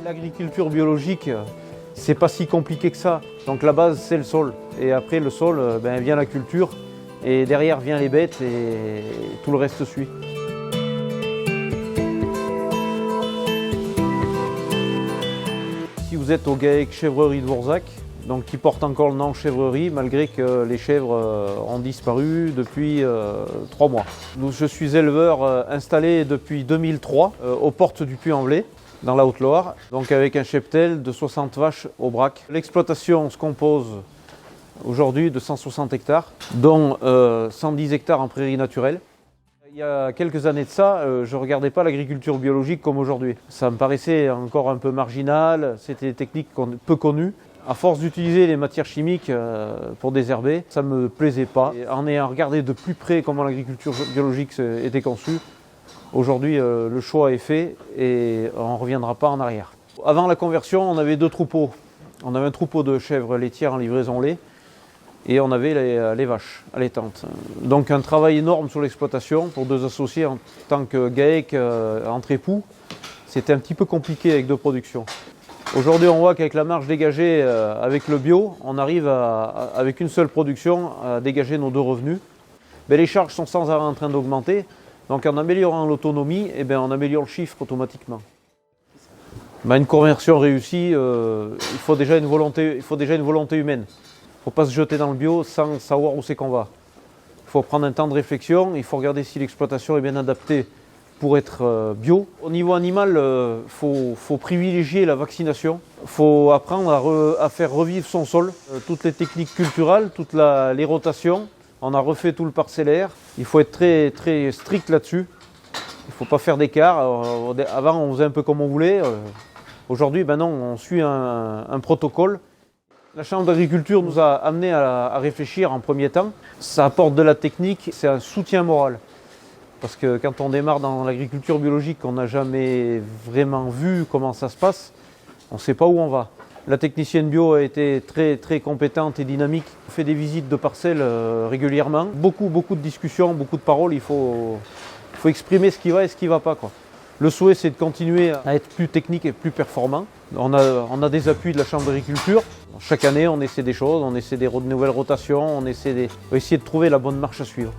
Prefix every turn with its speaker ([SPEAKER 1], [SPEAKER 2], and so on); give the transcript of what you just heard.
[SPEAKER 1] L'agriculture biologique, c'est pas si compliqué que ça. Donc la base, c'est le sol. Et après le sol, vient la culture. Et derrière vient les bêtes et tout le reste suit. Si vous êtes au GAEC Chèvrerie de Vourzac, donc qui porte encore le nom chèvrerie, malgré que les chèvres ont disparu depuis 3 mois. Je suis éleveur installé depuis 2003 aux portes du Puy-en-Velay, dans la Haute-Loire, donc avec un cheptel de 60 vaches au brac. L'exploitation se compose aujourd'hui de 160 hectares, dont 110 hectares en prairies naturelles. Il y a quelques années de ça, je ne regardais pas l'agriculture biologique comme aujourd'hui. Ça me paraissait encore un peu marginal, c'était des techniques peu connues. À force d'utiliser les matières chimiques pour désherber, ça ne me plaisait pas. Et en ayant regardé de plus près comment l'agriculture biologique était conçue, aujourd'hui le choix est fait et on ne reviendra pas en arrière. Avant la conversion, on avait 2 troupeaux. On avait un troupeau de chèvres laitières en livraison lait et on avait les vaches allaitantes. Donc un travail énorme sur l'exploitation pour 2 associés en tant que GAEC entre époux. C'était un petit peu compliqué avec 2 productions. Aujourd'hui, on voit qu'avec la marge dégagée avec le bio, on arrive avec une seule production à dégager nos 2 revenus. Les charges sont sans arrêt en train d'augmenter, donc en améliorant l'autonomie, on améliore le chiffre automatiquement. Une conversion réussie, il faut déjà une volonté humaine. Il ne faut pas se jeter dans le bio sans savoir où c'est qu'on va. Il faut prendre un temps de réflexion, il faut regarder si l'exploitation est bien adaptée pour être bio. Au niveau animal, faut privilégier la vaccination. Il faut apprendre à faire revivre son sol. Toutes les techniques culturales, les rotations. On a refait tout le parcellaire. Il faut être très, très strict là-dessus. Il ne faut pas faire d'écart. Avant, on faisait un peu comme on voulait. Aujourd'hui, non, on suit un protocole. La Chambre d'agriculture nous a amené à réfléchir en premier temps. Ça apporte de la technique, c'est un soutien moral. Parce que quand on démarre dans l'agriculture biologique, on n'a jamais vraiment vu comment ça se passe, on ne sait pas où on va. La technicienne bio a été très, très compétente et dynamique. On fait des visites de parcelles régulièrement. Beaucoup de discussions, beaucoup de paroles. Il faut exprimer ce qui va et ce qui ne va pas, quoi. Le souhait, c'est de continuer à être plus technique et plus performant. On a des appuis de la Chambre d'agriculture. Chaque année, on essaie des choses, on essaie des nouvelles rotations, on essaie de trouver la bonne marche à suivre.